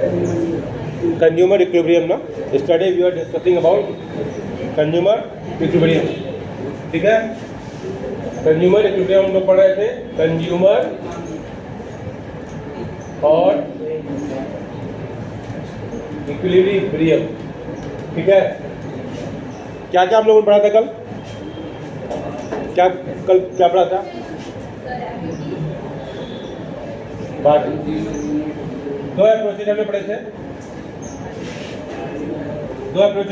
Consumer equilibrium ना, study we are discussing about consumer equilibrium, ठीक है। कंज्यूमर इक्विलिब्रियम हम लोग पढ़ रहे थे, कंज्यूमर और इक्विलिब्रियम, ठीक है। क्या क्या हम लोगों ने पढ़ा था कल? कल क्या पढ़ा था? दो अप्रोचेज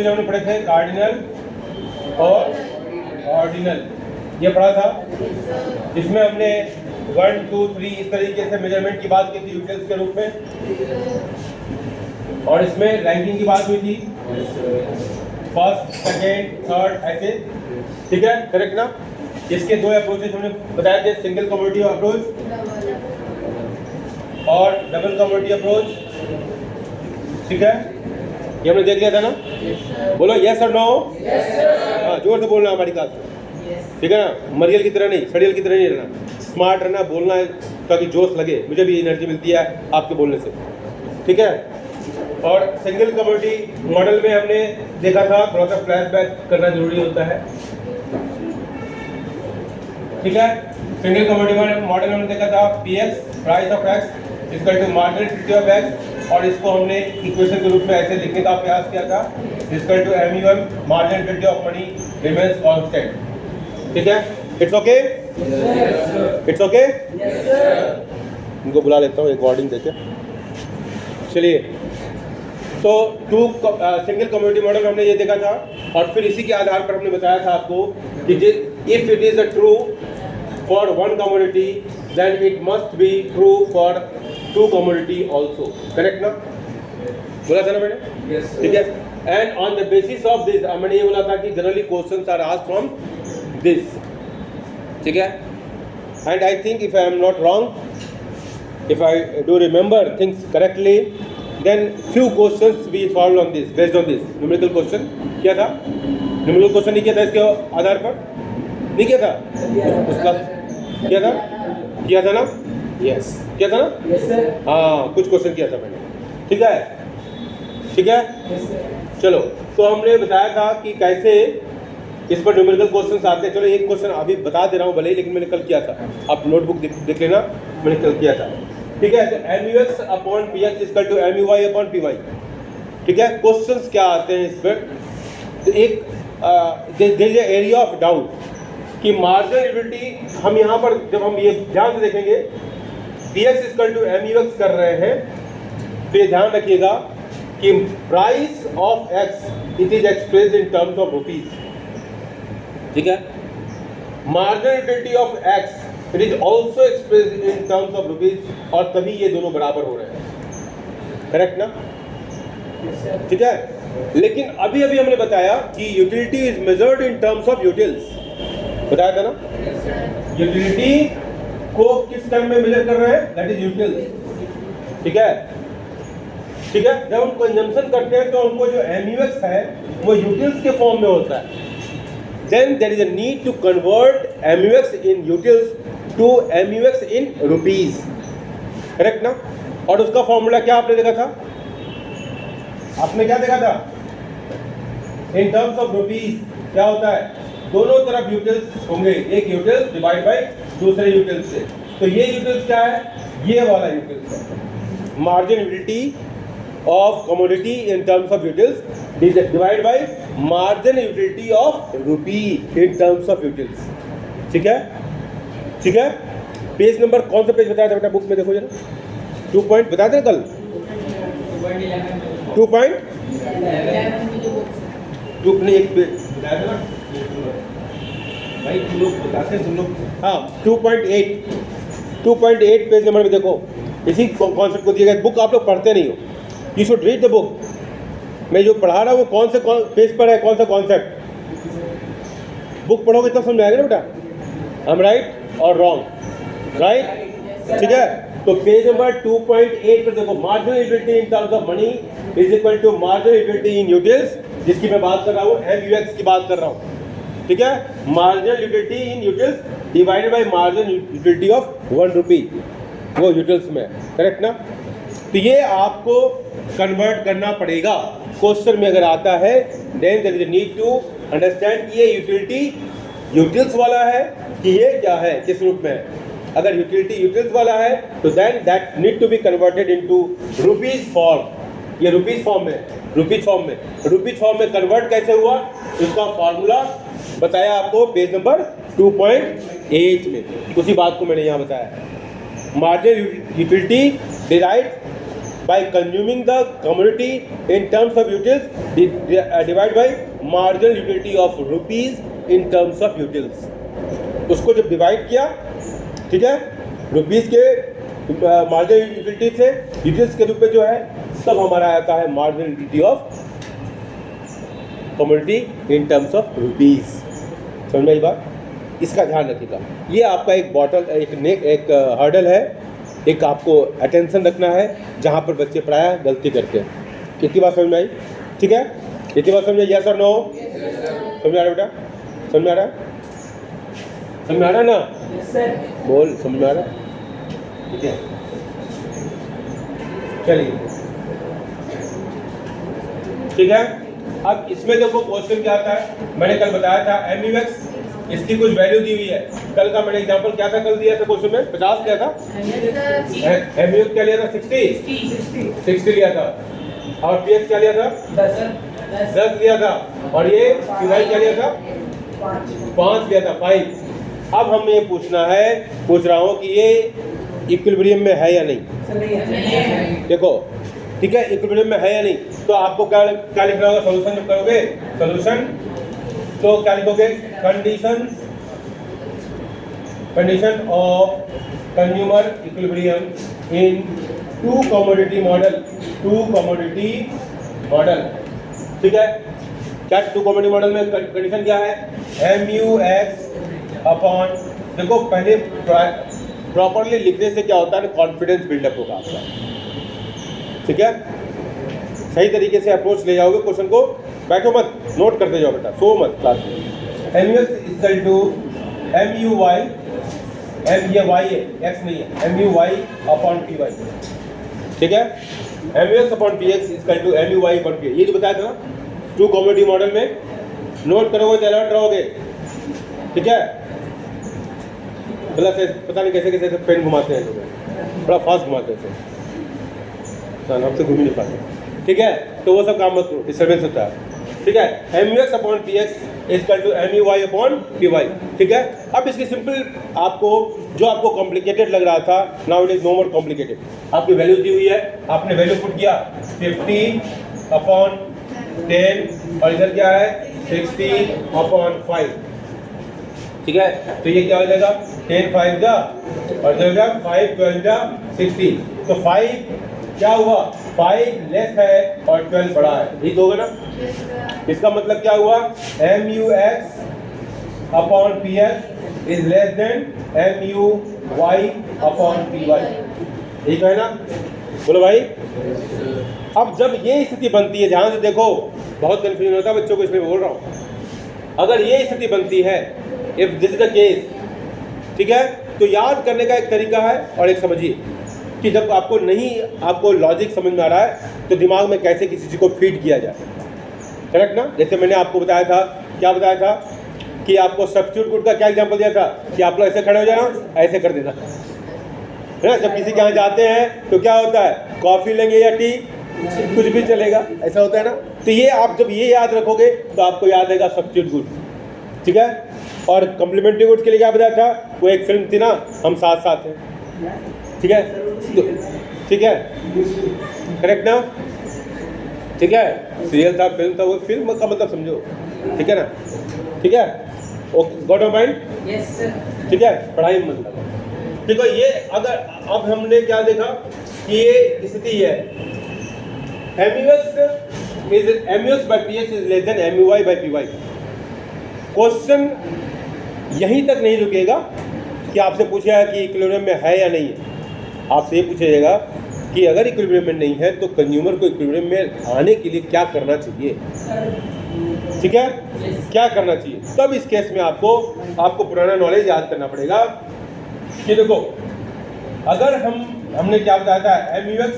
हमने पढ़े थे, कार्डिनल और ऑर्डिनल, ये पढ़ा था। इसमें हमने 1 2 3 इस तरीके से मेजरमेंट की बात की थी यूटिल्स के रूप में, और इसमें रैंकिंग की बात हुई थी, फर्स्ट सेकेंड थर्ड ऐसे, ठीक है, करेक्ट ना। इसके दो अप्रोचेज हमने बताए थे, सिंगल कम्युनिटी अप्रोच और डबल कम्युनिटी अप्रोच, ठीक है, ये हमने देख लिया था ना। बोलो यस और नो, हाँ जोर से बोलना हमारी क्लास में, ठीक है ना। मरियल की तरह नहीं, सड़ियल की तरह नहीं रहना, स्मार्ट रहना, बोलना है ताकि जोश लगे, मुझे भी एनर्जी मिलती है आपके बोलने से, ठीक है। और सिंगल कम्युनिटी मॉडल में हमने देखा था थोड़ा सा फ्लैशबैक करना जरूरी होता है, ठीक है। सिंगल कम्युनिटी मॉडल में हमने देखा था PX price of X equal to marginal of X, और इसको हमने इक्वेशन के रूप में ऐसे लिखने का प्रयास किया था, equal to MUM marginal of money remains constant, ठीक है। इट्स ओके, इट्स ओके, इनको बुला लेता हूँ एक वार्निंग देके। चलिए, तो सिंगल कम्युनिटी मॉडल हमने ये देखा था, और फिर इसी के आधार पर हमने बताया था आपको कि if it is a true for one community then it must be true for two community also, correct ना, बोला था ना मैंने, ठीक है। And on the basis of this मैंने ये बोला था कि generally questions are asked from this, ठीक है। And I think if I am not wrong, if I do remember things correctly, then few questions we solved on this, based on this numerical question। क्या था numerical question? नहीं किया था इसके आधार पर, नहीं किया था उसका, किया था ना, yes किया था ना, yes sir, हाँ कुछ क्वेश्चन किया था मैंने, ठीक है, ठीक है, yes sir। चलो, तो हमने बताया था कि कैसे इस पर न्यूमेरिकल क्वेश्चंस आते हैं। चलो एक क्वेश्चन अभी बता दे रहा हूँ भले ही, लेकिन मैंने कल किया था, आप नोटबुक देख लेना, मैंने कल किया था, ठीक है। तो MUX upon PX equal to MUY upon PY, ठीक है। क्वेश्चंस क्या आते हैं इस पर? तो एक एरिया ऑफ डाउट कि मार्जिनलिटी, हम यहाँ पर जब हम ये ध्यान से देखेंगे PX इक्वल टू MUX कर रहे हैं, तो ये ध्यान रखिएगा कि price of X it is expressed in terms of rupees, ठीक है। Marginality of X it is also expressed in terms of rupees, और तभी ये दोनों बराबर हो रहे हैं, करेक्ट ना, ठीक है। लेकिन अभी अभी हमने बताया कि utility is measured in terms of utils, बताया था ना। यूटिलिटी को किस टर्म में मेजर कर रहे हैं? दैट इज यूटिल्स, ठीक है, ठीक है। जब हम कंजम्पशन करते हैं तो हमको जो MUX है वो यूटिल्स के फॉर्म में होता है, then there is a need to convert MUX in utils to MUX in rupees, correct ना। और उसका फॉर्मूला क्या आपने देखा था? आपने क्या देखा था? इन टर्म्स ऑफ रुपीज क्या होता है? दोनों तरफ यूटिल्स होंगे, एक यूटिल्स डिवाइड बाय दूसरे यूटिल्स से। तो ये यूटिल्स क्या है? ये वाला यूटिल्स है। Margin utility of commodity in terms of utils divide by margin utility of rupee in terms of utils, ठीक है, ठीक है। पेज नंबर कौन सा पेज बताया था बेटा बुक में? देखो जरा, 2 पॉइंट बताते हैं कल, 2 पॉइंट 2 नहीं, एक पेज बताया था ना भाई, तुम लोग बताते हैं, तुम लोग, हाँ 2.8 पेज नंबर में देखो, इसी कॉन्सेप्ट को दिया गया। बुक आप लोग पढ़ते नहीं हो, you should read the book. मैं जो पढ़ा रहा हूँ वो कौन से पेज पर है, कौन सा कॉन्सेप्ट, बुक पढ़ोगे तब समझ आएगा ना बेटा, आई एम राइट और रॉन्ग, राइट, ठीक है। तो पेज नंबर 2.8 पर देखो, marginal utility in terms of money is equal to marginal utility in utils, जिसकी मैं बात कर रहा हूँ, MUX की बात कर रहा हूँ, ठीक है। Marginal utility in utils divided by marginal utility of 1 रुपी, वो यूटिल्स में, करेक्ट ना। तो ये आपको कन्वर्ट करना पड़ेगा। क्वेश्चन में अगर आता है then there is need to understand ये यूटिल्स वाला है कि ये क्या है, किस रूप में है। अगर यूटिल्स वाला है तो then that need to be converted into rupees form. ये रुपीज फॉर्म में कन्वर्ट कैसे हुआ, इसका फॉर्मूला बताया आपको पेज नंबर 2.8 में। उसी बात को मैंने यहाँ बताया। Marginal utility derived by consuming the commodity in terms of utils divided by marginal utility of rupees in terms of utils। उसको जब डिवाइड किया, ठीक है, रुपीस के मार्जिनल यूटिलिटी से यूटिल्स के रूप में जो है तब हमारा आता है marginal utility of commodity in terms of rupees. समझ में आई बात? इसका ध्यान रखिएगा। ये आपका एक एक हर्डल है, एक आपको अटेंशन रखना है जहाँ पर बच्चे प्रायः गलती करते हैं। इतनी बात समझ में आई? ठीक है, इतनी बात समझ में? यस और नो? समझ में आ रहा है बेटा? समझ में आ रहा है? समझ में आ रहा है ना? बोल, समझ में आ रहा है? ठीक है, चलिए ठीक है। अब इसमें देखो क्वेश्चन क्या आता है। मैंने कल बताया था MUX, इसकी कुछ वैल्यू दी हुई है। कल का मैंने एग्जांपल क्या था, कल दिया था क्वेश्चन में 50 क्या था, MUX क्या लिया था, 60 लिया था, और PX क्या लिया था, 10 लिया था, और ये PY क्या लिया था, 5 लिया था, 5। अब हमें ये पूछ रहा हूँ कि ये इक्विलिब्रियम में है या नहीं। देखो, ठीक है, इक्विलिब्रियम में है या नहीं, तो आपको क्या लिखना होगा सॉल्यूशन जब करोगे, सॉल्यूशन तो क्या लिखोगे, condition of consumer equilibrium in two commodity model. ठीक है, क्या टू कमोडिटी मॉडल में कंडीशन क्या है, MUX अपॉन, देखो पहले प्रॉपरली लिखने से क्या होता है, कॉन्फिडेंस बिल्डअप होगा आपका। ठीक है, सही तरीके से अप्रोच ले जाओगे क्वेश्चन को, बैठो मत, नोट करते जाओ बेटा, सो मत क्लास में। MUX इक्वल टू MUY, ये Y है, X नहीं है, MUY अपॉन PY। ठीक है, MUX upon PX equal to MUY upon PY। ये जो बताया था ना टू कमोडिटी मॉडल में, नोट करोगे तो अलर्ट रहोगे। ठीक है, प्लस पता नहीं कैसे कैसे पेन घुमाते हैं लोग, बड़ा फास्ट घुमाते हैं, हमसे घूम ही नहीं पाते। ठीक है, तो वो सब काम मत करो, डिस्टर्बेंस होता है। ठीक है, MUX upon PX equal to MUY upon PY। ठीक है, अब इसकी सिंपल जो आपको कॉम्प्लिकेटेड लग रहा था, now it is no more complicated. आपकी वैल्यू दी हुई है, आपने वैल्यू पुट किया 50 अपॉन 10, और इधर क्या है 60 अपॉन 5। ठीक है, तो ये क्या हो जाएगा, 10 5 जा, और इधर जा 5 12 जा 60। तो 5 क्या हुआ, 5 लेस है और 12 बड़ा है, ठीक होगा ना। इसका मतलब क्या हुआ, MUX upon PX is less than MUY upon PY। ठीक है ना, बोलो भाई। अब जब ये स्थिति बनती है, ध्यान से देखो, बहुत कंफ्यूजन होता है बच्चों को, इसलिए बोल रहा हूँ। अगर ये स्थिति बनती है, if this is the case, ठीक है, तो याद करने का एक तरीका है, और एक समझिए कि जब आपको लॉजिक समझ में आ रहा है तो दिमाग में कैसे किसी चीज़ को फीड किया जाए, करेक्ट ना। जैसे मैंने आपको बताया था, क्या बताया था कि आपको सब्स्टिट्यूट गुड का क्या एग्जांपल दिया था कि आप लोग ऐसे खड़े हो जाना, ऐसे कर देना, है ना। जब किसी के यहाँ जाते हैं तो क्या होता है, कॉफ़ी लेंगे या टी, कुछ भी चलेगा, ऐसा होता है ना। तो ये आप जब ये याद रखोगे तो आपको याद आएगा सब्स्टिट्यूट गुड। ठीक है, और कम्प्लीमेंट्री गुड्स के लिए क्या बताया था, वो एक फिल्म थी ना, हम साथ साथ हैं। ठीक है, तो ठीक है, करेक्ट ना। ठीक है, सीरियल था, फिल्म था, वो फिल्म का मतलब समझो। ठीक है ना, ठीक है, okay, got off mind. Yes sir. ठीक है, पढ़ाई में मतलब देखो, ये अगर अब हमने क्या देखा कि ये स्थिति है, MUX by PX is less than MUY by PY। Question यहीं तक नहीं रुकेगा कि आपसे पूछेगा कि इक्विलिब्रियम में है या नहीं है, आपसे ये पूछेगा कि अगर इक्विलिब्रियम में नहीं है तो कंज्यूमर को इक्विलिब्रियम में आने के लिए क्या करना चाहिए। ठीक है, क्या करना चाहिए। तब इस केस में आपको पुराना नॉलेज याद करना पड़ेगा कि देखो, अगर हमने क्या बताया था, MUX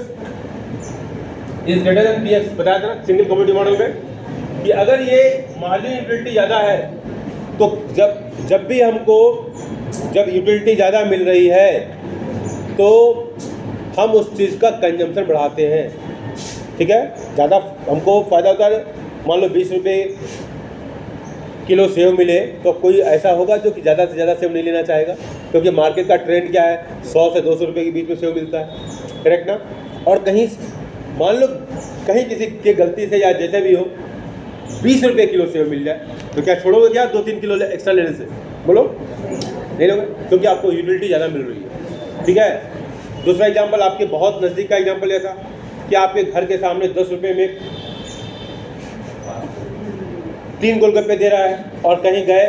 is greater than P x, बताया था ना सिंगल कमोडिटी मॉडल में कि अगर ये मार्जिन यूटिलिटी ज़्यादा है तो जब भी हमको जब यूटिलिटी ज़्यादा मिल रही है तो हम उस चीज़ का कंजम्पशन बढ़ाते हैं, ठीक है। ज़्यादा हमको फ़ायदा होता है, मान लो 20 रुपये किलो सेव मिले तो कोई ऐसा होगा जो कि ज़्यादा से ज़्यादा सेव नहीं लेना चाहेगा, क्योंकि मार्केट का ट्रेंड क्या है, 100 से 200 रुपये के बीच में सेव मिलता है, करेक्ट ना। और कहीं मान लो कहीं किसी की गलती से या जैसे भी हो 20 रुपये किलो सेव मिल जाए तो क्या छोड़ोगे क्या 2-3 किलो एक्स्ट्रा लेने से? बोलो नहीं लोगे, क्योंकि आपको यूटिलिटी ज़्यादा मिल रही है, ठीक है। दूसरा एग्जाम्पल आपके बहुत नज़दीक का एग्जाम्पल ऐसा कि आपके घर के सामने 10 रुपये में 3 गोलगप्पे दे रहा है और कहीं गए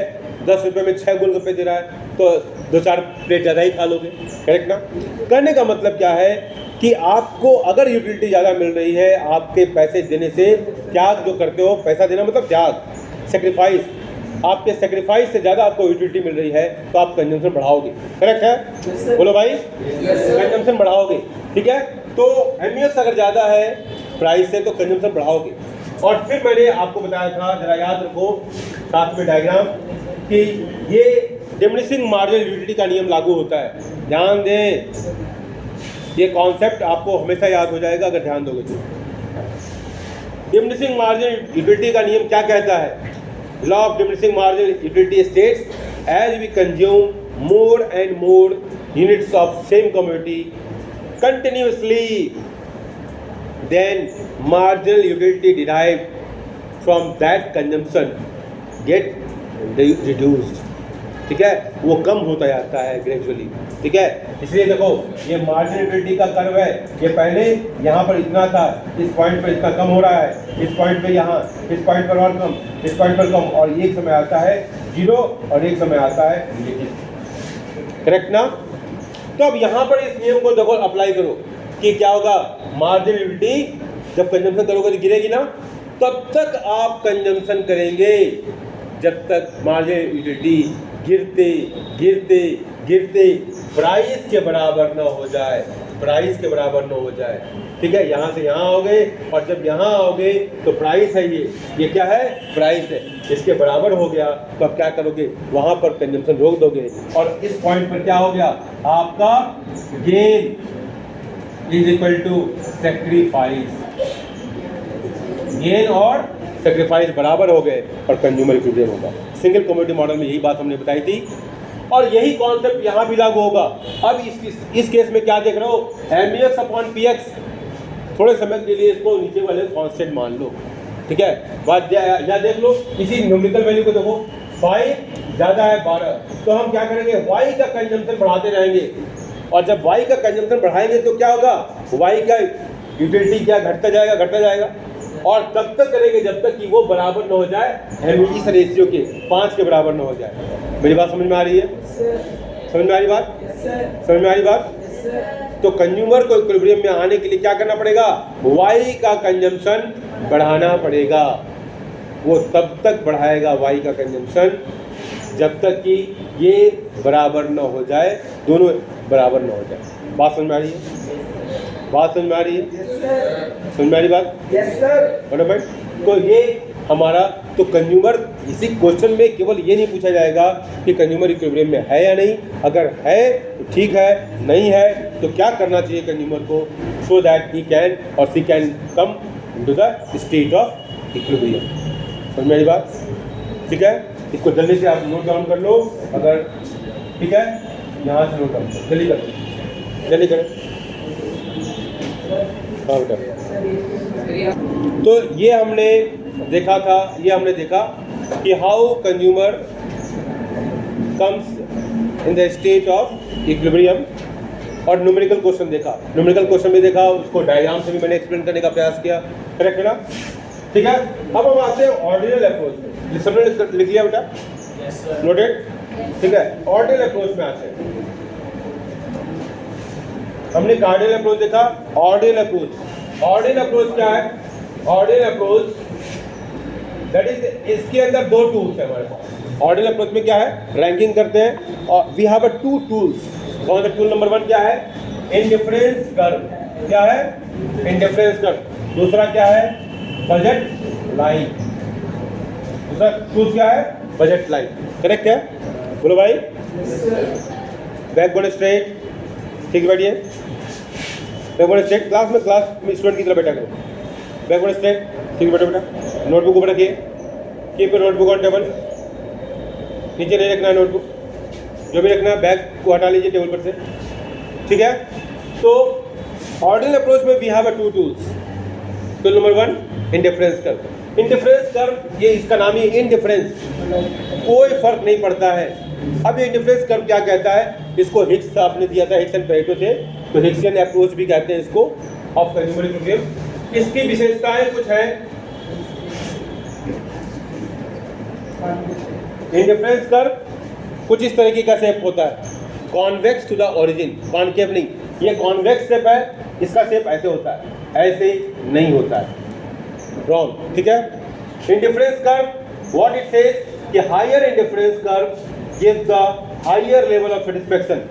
10 रुपये में 6 गोलगप्पे दे रहा है तो 2-4 प्लेट ज़्यादा ही खा लोगे, करेक्ट ना। करने का मतलब क्या है कि आपको अगर यूटिलिटी ज़्यादा मिल रही है, आपके पैसे देने से त्याग जो करते हो, पैसा देना मतलब त्याग, सेक्रीफाइस, आपके सेक्रीफाइस से ज़्यादा आपको यूटिलिटी मिल रही है तो आप कंजम्पशन बढ़ाओगे, करेक्ट है? बोलो भाई, कंजम्पशन बढ़ाओगे, ठीक है। तो एमईएस अगर ज़्यादा है प्राइस से तो कंजम्पशन बढ़ाओगे। और फिर मैंने आपको बताया था, जरा याद रखो साथ में डायग्राम, कि ये डिमिनिशिंग मार्जिनल यूटिलिटी का नियम लागू होता है। ध्यान दें, ये कॉन्सेप्ट आपको हमेशा याद हो जाएगा अगर ध्यान दोगे तो। डिमिनिशिंग मार्जिनल यूटिलिटी का नियम क्या कहता है? Law of diminishing marginal utility states as we consume more and more units of same commodity continuously then marginal utility derived from that consumption get reduced, ठीक है, वो कम होता जाता है ग्रेजुअली, ठीक है। इसलिए देखो ये मार्जिनल यूटिलिटी का कर्व है, ये पहले यहाँ पर इतना था, इस पॉइंट पर इतना कम हो रहा है, इस पॉइंट पे यहाँ, इस पॉइंट पर और कम, इस पॉइंट पर कम, और एक समय आता है 0 और एक समय आता है नेगेटिव, करेक्ट ना। तो अब यहाँ पर इस नियम को देखो अप्लाई करो कि क्या होगा, मार्जिनल यूटिलिटी जब कंजम्पशन करोगे तो गिरेगी ना, तब तक आप कंजम्पशन करेंगे जब तक मार्जिनल यूटिलिटी गिरते गिरते गिरते प्राइस के बराबर न हो जाए, प्राइस के बराबर न हो जाए, ठीक है। यहाँ से यहाँ आओगे और जब यहाँ आओगे तो प्राइस है, ये क्या है, प्राइस है, इसके बराबर हो गया तो अब क्या करोगे, वहाँ पर कंजम्पशन रोक दोगे और इस पॉइंट पर क्या हो गया, आपका gain is equal to sacrifice, gain और सेक्रीफाइस बराबर हो गए और कंज्यूमर इक्विलिब्रियम होगा। सिंगल कमोडिटी मॉडल में यही बात हमने बताई थी और यही कॉन्सेप्ट यहाँ भी लागू होगा। अब इस केस में क्या देख रहे हो, एमईएक्स अपॉन पीएक्स, थोड़े समय के लिए इसको नीचे वाले कांस्टेंट मान लो, ठीक है। बात या देख लो, इसी न्यूमेरिकल वैल्यू को देखो, 5 ज़्यादा है 12, तो हम क्या करेंगे, वाई का कंजम्पशन बढ़ाते रहेंगे और जब वाई का कंजम्पशन बढ़ाएंगे तो क्या होगा, वाई का यूटिलिटी क्या घटता जाएगा और तब तक करेंगे जब तक कि वो बराबर न हो जाए इस रेशियो के 5 के बराबर न हो जाए। मेरी बात समझ में आ रही है? समझ में आ रही बात? समझ में आ रही बात? तो कंज्यूमर को इक्विलिब्रियम में आने के लिए क्या करना पड़ेगा, वाई का कंजम्पशन बढ़ाना पड़ेगा। वो तब तक बढ़ाएगा वाई का कंजम्पशन जब तक कि ये बराबर न हो जाए, दोनों बराबर न हो जाए। बात समझ में आ रही है? बात समझ में आ रही है? समझ में आ रही बात? Yes sir. बोलो भाई, तो ये हमारा, तो कंज्यूमर, इसी क्वेश्चन में केवल ये नहीं पूछा जाएगा कि कंज्यूमर इक्विलिब्रियम में है या नहीं, अगर है तो ठीक है, नहीं है तो क्या करना चाहिए कंज्यूमर को, सो दैट ही कैन और she can come into the state of equilibrium. समझ में आ रही बात? ठीक है, इसको जल्दी से आप नोट डाउन कर लो, अगर ठीक है यहाँ से नोट डाउन करो, जल्दी करें, जल्दी करें। तो ये हमने देखा था, ये हमने देखा कि how consumer comes in the state of equilibrium, और न्यूमेरिकल क्वेश्चन देखा, न्यूमेरिकल क्वेश्चन भी देखा, उसको डायग्राम से भी मैंने एक्सप्लेन करने का प्रयास किया, करेक्ट है ना। ठीक है, अब हम आते हैं ऑर्डिनल अप्रोच में। सबने लिख लिया बेटा? नोटेड? ठीक है, ऑर्डिनल अप्रोच में आते हैं। हमने कार्डिनल अप्रोच देखा, ऑर्डिनल अप्रोच। ऑर्डिनल अप्रोच क्या है? ऑर्डिनल अप्रोच दैट इज, इसके अंदर 2 टूल्स है हमारे पास। ऑर्डिनल अप्रोच में क्या है, रैंकिंग करते हैं और वी हैव 2 टूल्स। कौन सा टूल नंबर 1 क्या है? Indifference curve. क्या है, इंडिफरेंस कर्व। दूसरा क्या है, बजट लाइन। दूसरा टूल क्या है, बजट लाइन। करेक्ट है, बोलो भाई। बैकबोर्ड स्ट्रेट, ठीक बैठिए। बैकबोर्ड स्ट्रेट, क्लास में स्टूडेंट की तरह बैठा करो। बैकबोर्ड स्ट्रेट, ठीक बैठो बेटा। नोटबुक ऊपर रखिए, कीप नोटबुक ऑन टेबल। नीचे नहीं रखना है नोटबुक, जो भी रखना है बैग को हटा लीजिए टेबल पर से, ठीक है। तो ऑर्डिनल अप्रोच में we have two tools. Tool number 1, indifference curve. Indifference curve, ये इसका नाम ही इंडिफरेंस, कोई फर्क नहीं पड़ता है। अब ये इंडिफरेंस कर्व क्या कहता है, इसको हिक्स आपने दिया था, हिक्स एंड पैरेटो थे, तो हिक्सियन अप्रोच भी कहते हैं इसको, ऑफ कंज्यूमर इक्विलिब्रियम। इसकी विशेषताएं कुछ हैं। इंडिफरेंस कर्व कुछ इस तरीके का शेप होता है, convex to the origin, concave नहीं। ये कॉन्वेक्स शेप है, इसका शेप ऐसे होता है, ऐसे नहीं होता है, रॉन्ग, ठीक है। Indifference curve what it says कि higher indifference curve gives the higher level of satisfaction.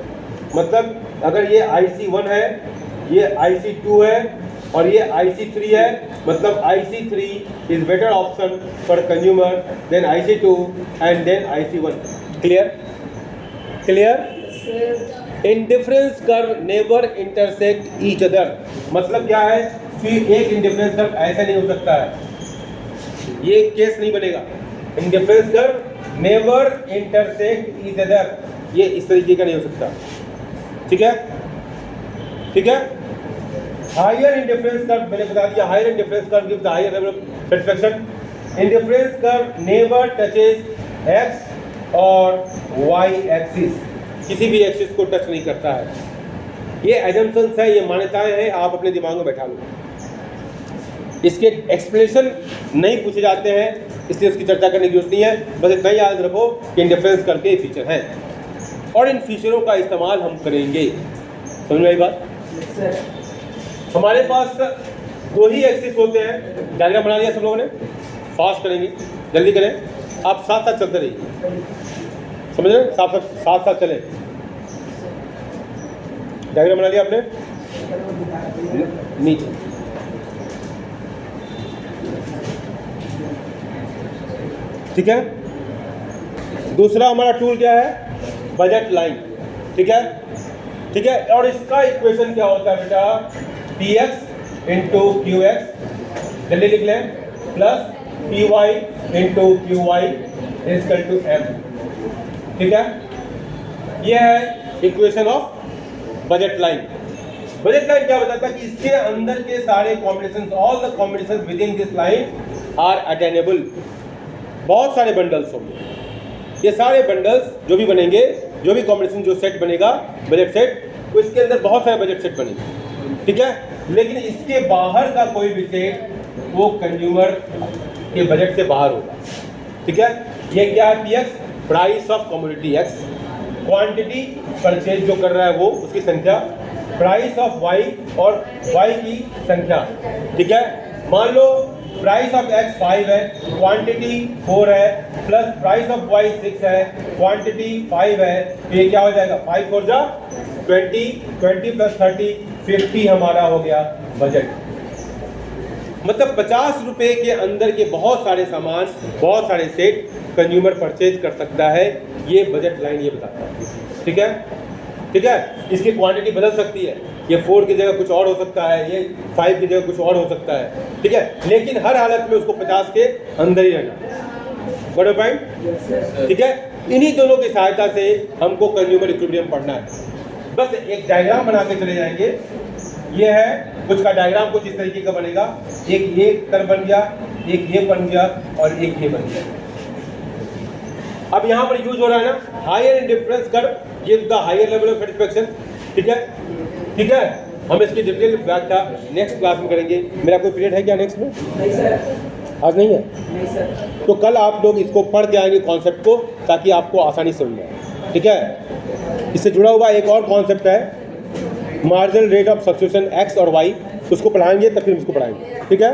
मतलब अगर ये IC1 है, ये IC2 है और ये IC3 है, मतलब IC3 is better option for consumer than IC2 and then IC1। Clear, clear. Indifference curve never intersect each other, मतलब क्या है कि एक इंडिफरेंस कर्व ऐसा नहीं हो सकता है, ये केस नहीं बनेगा। Indifference curve never intersect each other, ये इस तरीके का नहीं हो सकता, ठीक है, ठीक है। हायर इंडिफरेंस कर्व मैंने बता दिया, higher indifference curve gives the higher level of satisfaction. Indifference curve never touches X और वाई एक्सिस, किसी भी एक्सिस को टच नहीं करता है। ये एजम्पशंस है, ये मान्यताएं हैं, आप अपने दिमाग में बैठा लो। इसके एक्सप्लेनेशन नहीं पूछे जाते हैं, इसलिए उसकी चर्चा करने की जरूरत नहीं है। बस इतना याद रखो कि इंडिफरेंस कर्व के फीचर हैं और इन फीचरों का इस्तेमाल हम करेंगे। समझ में आई बात? हमारे पास दो ही एक्सिस होते हैं। डायग्राम बना लिया सब लोगों ने? फास्ट करेंगे, जल्दी करें, आप साथ साथ चलते रहिए, समझ रहे? साथ साथ चलें। डायग्राम बना लिया आपने? नीचे ठीक है। दूसरा हमारा टूल क्या है? बजट लाइन, ठीक है, ठीक है। और इसका इक्वेशन क्या होता है बेटा? Px इंटू क्यू एक्स, जल्दी लिख लें, plus Py into Q Y equal to M, ठीक है। यह है equation of budget line. Budget line क्या बताता है कि इसके अंदर के सारे combinations, all the combinations within this line are attainable. बहुत सारे बंडल्स होंगे, ये सारे बंडल्स जो भी बनेंगे, जो भी कॉम्बिनेशन, जो सेट बनेगा बजट सेट, तो इसके अंदर बहुत सारे बजट सेट बनेंगे, ठीक है। लेकिन इसके बाहर का कोई भी सेट वो कंज्यूमर के बजट से बाहर होगा, ठीक है। ये क्या है? Px, price of commodity x, quantity purchase जो कर रहा है वो, उसकी संख्या, प्राइस ऑफ y और y की संख्या, ठीक है। मान लो प्राइस ऑफ x 5 है, क्वांटिटी 4 है, प्लस प्राइस ऑफ y 6 है, क्वांटिटी 5 है, तो ये क्या हो जाएगा? 5 4 जा 20, 20 प्लस 30 50 हमारा हो गया बजट। मतलब 50 रुपए के अंदर के बहुत सारे सामान, बहुत सारे सेट कंज्यूमर परचेज कर सकता है, ये बजट लाइन ये बताता है, ठीक है, ठीक है। इसकी क्वांटिटी बदल सकती है, ये 4 की जगह कुछ और हो सकता है, ये 5 की जगह कुछ और हो सकता है, ठीक है। लेकिन हर हालत में उसको 50 के अंदर ही रहना, बड़ा पॉइंट, ठीक है। इन्हीं दोनों की सहायता से हमको कंज्यूमर इक्विलिब्रियम पढ़ना है। बस एक डायग्राम बना के चले जाएंगे। ये है कुछ का डायग्राम, कुछ इस तरीके का बनेगा। एक ये कर्व बन गया, एक ये बन गया और एक ये बन गया। अब यहाँ पर यूज हो रहा है ना higher indifference curve gives the higher level of satisfaction, ठीक है, ठीक है। हम इसकी डिटेल व्याख्या नेक्स्ट क्लास में करेंगे। मेरा कोई पीरियड है क्या नेक्स्ट में? नहीं सर। आज नहीं है? नहीं सर। तो कल आप लोग इसको पढ़ के आएंगे कॉन्सेप्ट को, ताकि आपको आसानी से समझ आए, ठीक है। इससे जुड़ा हुआ एक और कॉन्सेप्ट है marginal rate of substitution x और वाई, उसको पढ़ाएंगे तब फिर इसको पढ़ाएंगे, ठीक है।